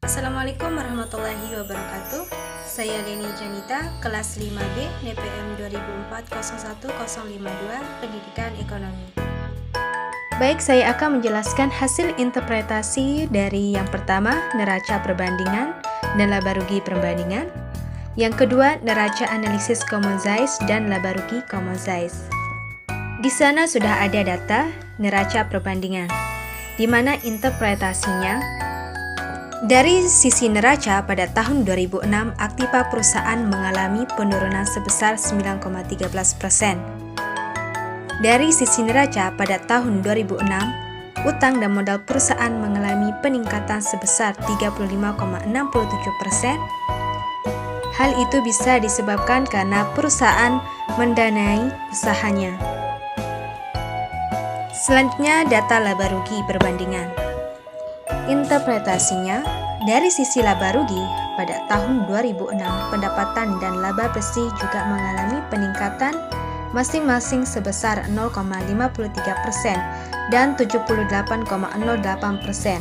Assalamualaikum warahmatullahi wabarakatuh. Saya Leni Janita, kelas 5B, NPM 2004-01052, Pendidikan Ekonomi. Baik, saya akan menjelaskan hasil interpretasi dari yang pertama, neraca perbandingan dan laba rugi perbandingan. Yang kedua, neraca analisis common size dan laba rugi common size. Di sana sudah ada data neraca perbandingan, di mana interpretasinya dari sisi neraca pada tahun 2006, aktiva perusahaan mengalami penurunan sebesar 9,13%. Dari sisi neraca pada tahun 2006, utang dan modal perusahaan mengalami peningkatan sebesar 35,67%. Hal itu bisa disebabkan karena perusahaan mendanai usahanya. Selanjutnya, data laba rugi perbandingan. Interpretasinya, dari sisi laba rugi, pada tahun 2006 pendapatan dan laba bersih juga mengalami peningkatan masing-masing sebesar 0,53% dan 78,08%.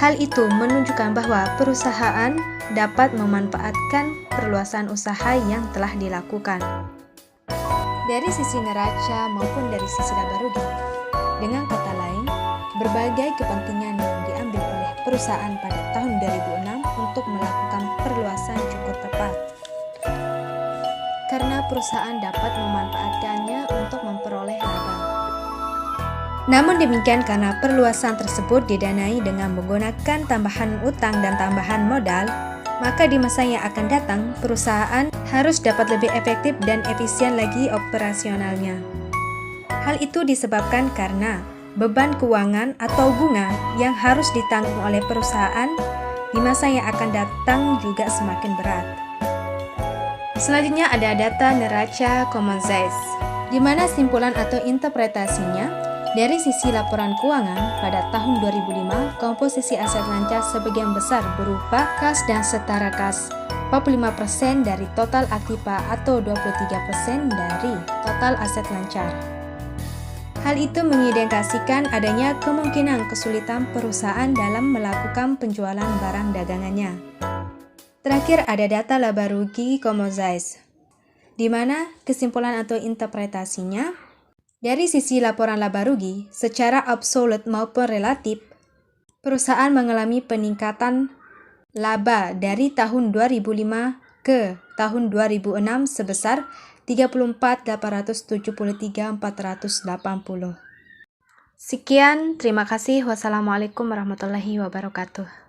Hal itu menunjukkan bahwa perusahaan dapat memanfaatkan perluasan usaha yang telah dilakukan. Dari sisi neraca maupun dari sisi laba rugi, dengan kata lain, berbagai kepentingan yang diambil oleh perusahaan pada tahun 2006 untuk melakukan perluasan cukup tepat, karena perusahaan dapat memanfaatkannya untuk memperoleh laba. Namun demikian, karena perluasan tersebut didanai dengan menggunakan tambahan utang dan tambahan modal, maka di masa yang akan datang, perusahaan harus dapat lebih efektif dan efisien lagi operasionalnya. Hal itu disebabkan karena beban keuangan atau bunga yang harus ditanggung oleh perusahaan di masa yang akan datang juga semakin berat. Selanjutnya ada data neraca common size, di mana simpulan atau interpretasinya dari sisi laporan keuangan pada tahun 2005, komposisi aset lancar sebagian besar berupa kas dan setara kas, 45% dari total aktiva atau 23% dari total aset lancar. Hal itu mengindikasikan adanya kemungkinan kesulitan perusahaan dalam melakukan penjualan barang dagangannya. Terakhir ada data laba rugi common size, di mana kesimpulan atau interpretasinya dari sisi laporan laba rugi secara absolut maupun relatif, perusahaan mengalami peningkatan laba dari tahun 2005 ke tahun 2006 sebesar 34.873.480. Sekian, terima kasih. Wassalamualaikum warahmatullahi wabarakatuh.